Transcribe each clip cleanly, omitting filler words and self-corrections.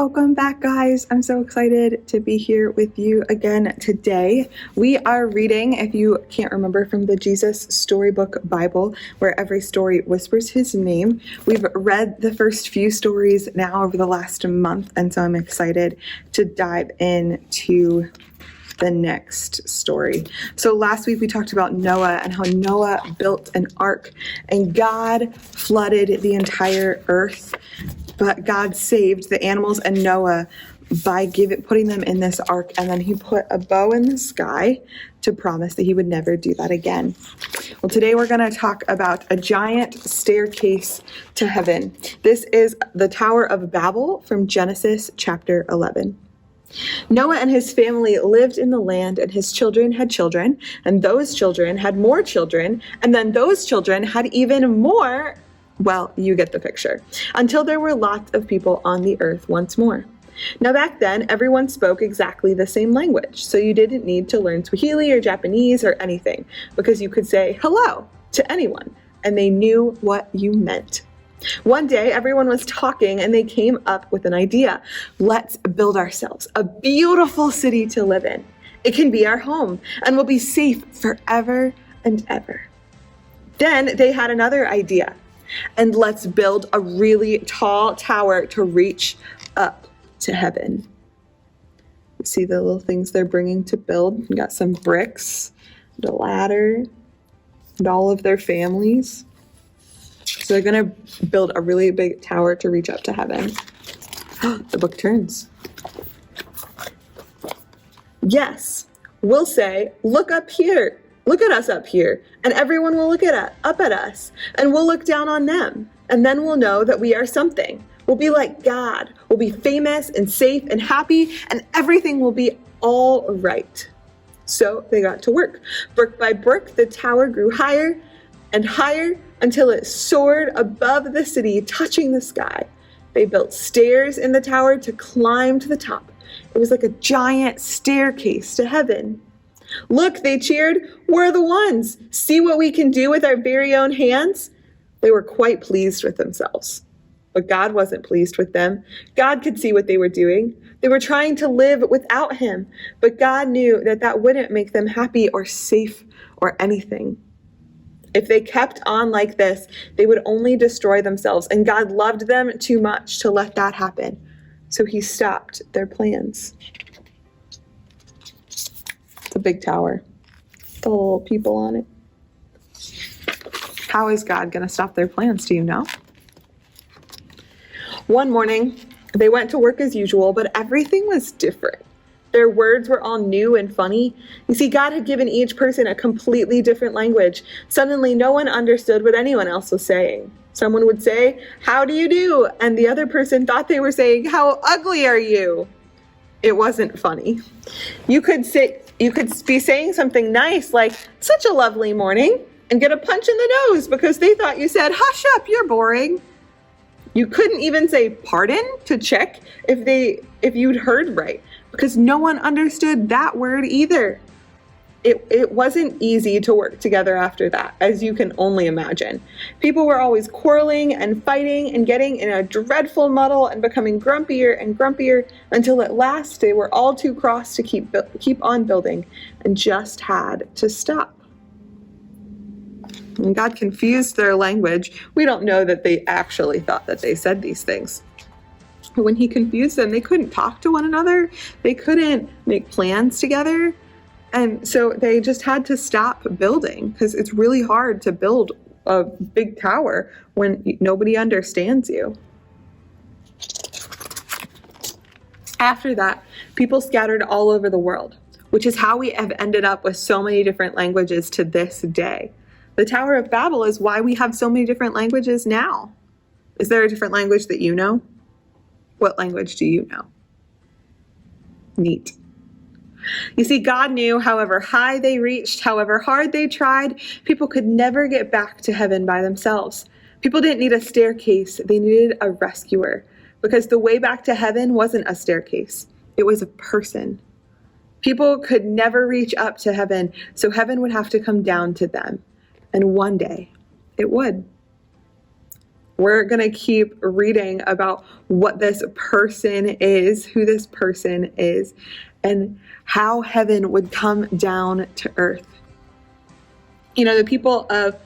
Welcome back, guys. I'm so excited to be here with you again today. We are reading, if you can't remember, from the Jesus Storybook Bible, where every story whispers his name. We've read the first few stories now over the last month, and so I'm excited to dive into the next story. So last week we talked about Noah and how Noah built an ark, and God flooded the entire earth. But God saved the animals and Noah by putting them in this ark, and then he put a bow in the sky to promise that he would never do that again. Well, today we're going to talk about a giant staircase to heaven. This is the Tower of Babel from Genesis chapter 11. Noah and his family lived in the land, and his children had children, and those children had more children, and then those children had even more. Well, you get the picture. Until there were lots of people on the earth once more. Now back then, everyone spoke exactly the same language, so you didn't need to learn Swahili or Japanese or anything, because you could say hello to anyone, and they knew what you meant. One day, everyone was talking, and they came up with an idea. Let's build ourselves a beautiful city to live in. It can be our home, and we'll be safe forever and ever. Then they had another idea. And let's build a really tall tower to reach up to heaven. You see the little things they're bringing to build? You got some bricks, and a ladder, and all of their families. So they're going to build a really big tower to reach up to heaven. The book turns. Yes, we'll say, look up here. Look at us up here, and everyone will look up at us, and we'll look down on them, and then we'll know that we are something. We'll be like God. We'll be famous and safe and happy, and everything will be all right. So they got to work. Brick by brick, the tower grew higher and higher until it soared above the city, touching the sky. They built stairs in the tower to climb to the top. It was like a giant staircase to heaven. Look, they cheered, we're the ones. See what we can do with our very own hands? They were quite pleased with themselves. But God wasn't pleased with them. God could see what they were doing. They were trying to live without him, but God knew that that wouldn't make them happy or safe or anything. If they kept on like this, they would only destroy themselves, and God loved them too much to let that happen. So he stopped their plans. It's a big tower. The little people on it. How is God going to stop their plans? Do you know? One morning, they went to work as usual, but everything was different. Their words were all new and funny. You see, God had given each person a completely different language. Suddenly, no one understood what anyone else was saying. Someone would say, "How do you do?" And the other person thought they were saying, "How ugly are you?" It wasn't funny. You could be saying something nice like, "Such a lovely morning," and get a punch in the nose because they thought you said, "Hush up, you're boring." You couldn't even say pardon to check if you'd heard right, because no one understood that word either. It wasn't easy to work together after that, as you can only imagine. People were always quarreling and fighting and getting in a dreadful muddle and becoming grumpier and grumpier until at last they were all too cross to keep on building and just had to stop. And God confused their language. We don't know that they actually thought that they said these things. But when he confused them, they couldn't talk to one another. They couldn't make plans together. And so they just had to stop building, because it's really hard to build a big tower when nobody understands you. After that, people scattered all over the world, which is how we have ended up with so many different languages to this day. The Tower of Babel is why we have so many different languages now. Is there a different language that you know? What language do you know? Neat. You see, God knew however high they reached, however hard they tried, people could never get back to heaven by themselves. People didn't need a staircase, they needed a rescuer, because the way back to heaven wasn't a staircase, it was a person. People could never reach up to heaven, so heaven would have to come down to them. And one day, it would. we're going to keep reading about what this person is, who this person is, and how heaven would come down to earth. You know, the people of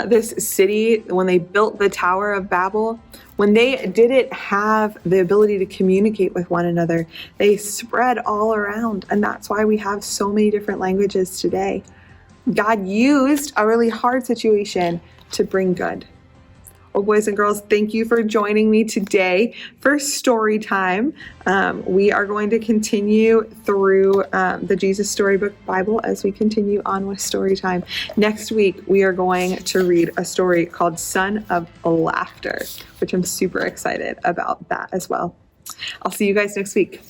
this city, when they built the Tower of Babel, when they didn't have the ability to communicate with one another, they spread all around. And that's why we have so many different languages today. God used a really hard situation to bring good. Well, boys and girls, thank you for joining me today for story time. We are going to continue through the Jesus Storybook Bible as we continue on with story time. Next week, we are going to read a story called Son of Laughter, which I'm super excited about that as well. I'll see you guys next week.